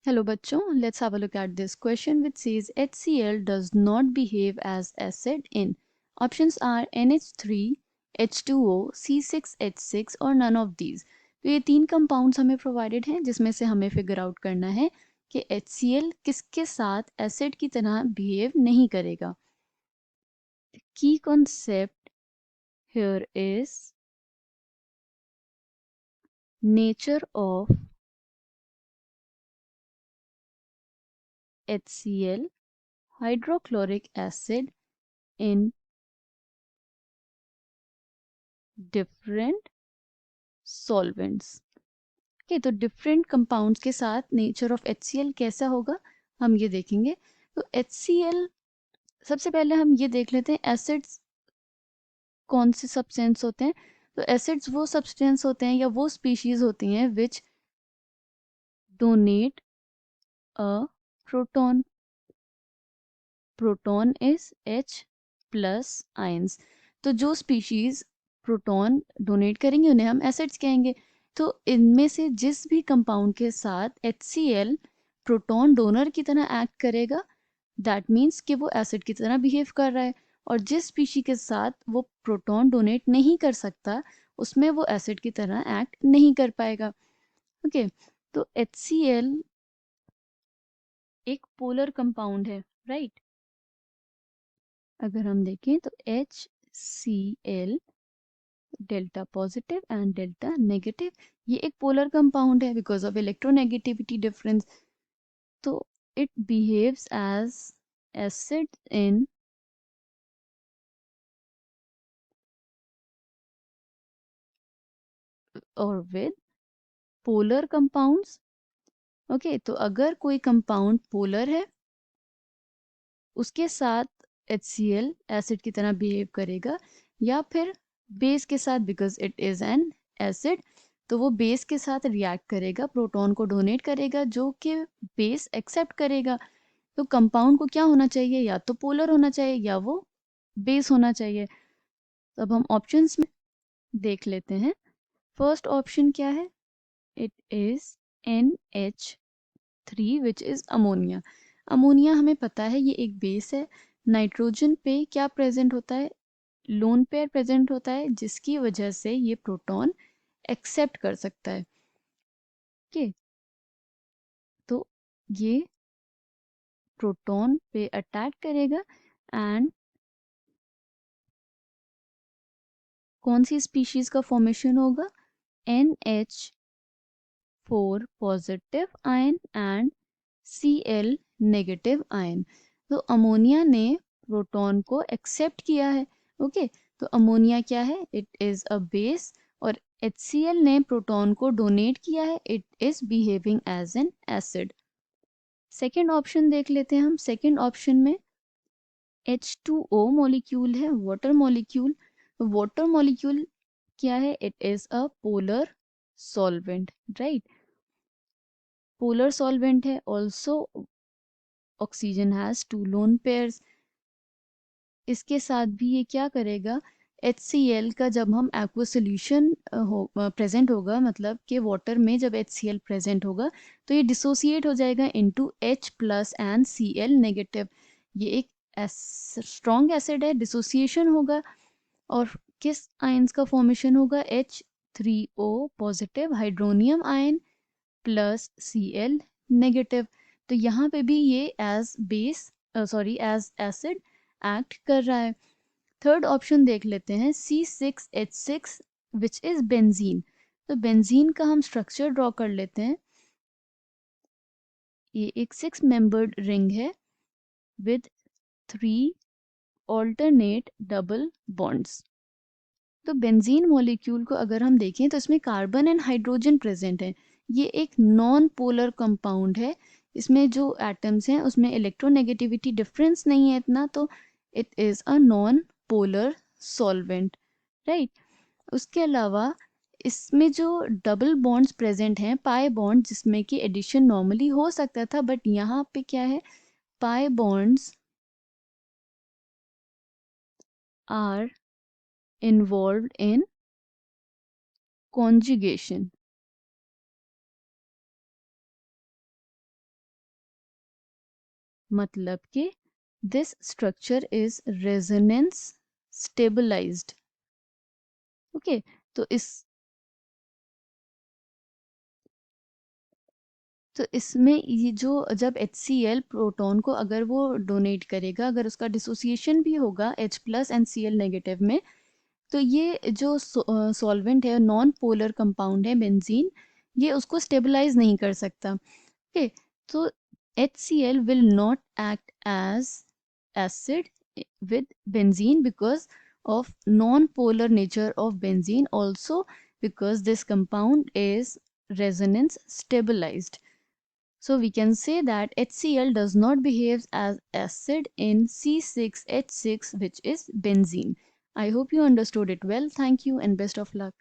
Hello बच्चों, let's have a look at this question which says HCl does not behave as acid in. Options are NH3, H2O, C6H6 और none of these. तो ये तीन compounds हमें provided हैं जिसमें से हमें फिगर आउट करना है कि HCl किसके साथ एसिड की तरह बिहेव नहीं करेगा. की concept here is nature of HCl, hydrochloric acid in different solvents. Okay, तो डिफरेंट कंपाउंड्स के साथ नेचर ऑफ HCl कैसा होगा हम ये देखेंगे. तो HCl सबसे पहले हम ये देख लेते हैं एसिड्स कौन से सब्सटेंस होते हैं. तो एसिड्स वो सब्सटेंस होते हैं या वो स्पीशीज होती हैं which donate a proton. Proton is H plus ions. तो जो स्पीशीज प्रोटॉन डोनेट करेंगे उन्हें हम एसिड्स कहेंगे. तो इनमें से जिस भी कंपाउंड के साथ HCl प्रोटॉन डोनर की तरह एक्ट करेगा दैट मीन्स कि वो एसिड की तरह बिहेव कर रहा है. और जिस स्पीशी के साथ वो प्रोटॉन डोनेट नहीं कर सकता उसमें वो एसिड की तरह एक्ट नहीं कर पाएगा. ओके, तो HCl एक पोलर कंपाउंड है, राइट. अगर हम देखें तो HCl delta positive and delta negative ये एक पोलर कंपाउंड है बिकॉज ऑफ इलेक्ट्रोनेगेटिविटी डिफरेंस. तो it behaves as acid in और विद पोलर कंपाउंड्स. ओके, तो अगर कोई कंपाउंड पोलर है उसके साथ HCl एसिड की तरह बिहेव करेगा या फिर बेस के साथ because it is an acid. तो वो बेस के साथ रिएक्ट करेगा, प्रोटॉन को डोनेट करेगा जो कि बेस एक्सेप्ट करेगा. तो कंपाउंड को क्या होना चाहिए, या तो पोलर होना चाहिए या वो बेस होना चाहिए. तो अब हम ऑप्शंस में देख लेते हैं. फर्स्ट ऑप्शन क्या है, it is NH3 which is ammonia. Ammonia हमें पता है ये एक बेस है. नाइट्रोजन पे क्या प्रेजेंट होता है, लोन पेयर प्रेजेंट होता है जिसकी वजह से ये प्रोटॉन एक्सेप्ट कर सकता है. ओके, तो ये प्रोटॉन पे अटैक करेगा एंड कौन सी स्पीशीज का फॉर्मेशन होगा, NH4 positive ion and Cl negative ion. तो अमोनिया ने प्रोटॉन को एक्सेप्ट किया है. ओके, तो अमोनिया क्या है, इट इज अ बेस. और HCl ने प्रोटॉन को डोनेट किया है, it is behaving as an acid. Second option देख लेते हैं हम. सेकेंड ऑप्शन में H2O मॉलिक्यूल है, वाटर मॉलिक्यूल. वाटर मॉलिक्यूल क्या है, it is a polar solvent, right. Polar solvent है. Also oxygen has 2 lone pairs. इसके साथ भी ये क्या करेगा, HCl का जब हम एक्वा सोल्यूशन प्रेजेंट होगा मतलब कि वाटर में जब HCl प्रेजेंट होगा तो ये डिसोसिएट हो जाएगा into H plus and Cl negative. ये एक स्ट्रॉन्ग एसिड है, डिसोसिएशन होगा. और किस आयंस का फॉर्मेशन होगा, H3O positive hydronium ion plus Cl negative. तो यहाँ पे भी ये as base sorry as acid act कर रहा है. थर्ड ऑप्शन देख लेते हैं, C6H6 विच इज बेंजीन. तो बेंजीन का हम स्ट्रक्चर ड्रॉ कर लेते हैं. ये एक 6 मेंबर्ड रिंग है विद 3 ऑल्टरनेट डबल बॉन्ड्स. तो बेंजीन मॉलिक्यूल को अगर हम देखें तो इसमें कार्बन एंड हाइड्रोजन प्रेजेंट है. ये एक नॉन पोलर कंपाउंड है. इसमें जो एटम्स हैं उसमें इलेक्ट्रोनेगेटिविटी डिफरेंस नहीं है इतना, तो it is a non polar solvent, right. उसके अलावा इसमें जो डबल बॉन्ड्स प्रेजेंट हैं, पाई बॉन्ड जिसमें कि एडिशन नॉर्मली हो सकता था बट यहाँ पे क्या है, pi bonds are involved in conjugation. मतलब कि this structure is resonance stabilized. Okay, तो इसमें ये जो जब HCl प्रोटॉन को अगर वो डोनेट करेगा, अगर उसका डिसोसिएशन भी होगा H plus and Cl negative में, तो ये जो सॉल्वेंट है, नॉन पोलर कंपाउंड है बेंजीन, ये उसको स्टेबलाइज नहीं कर सकता. ओके, तो HCl will not act as acid with benzene because of non-polar nature of benzene, also because this compound is resonance stabilized. So we can say that HCl does not behave as acid in C6H6, which is benzene. I hope you understood it well. Thank you and best of luck.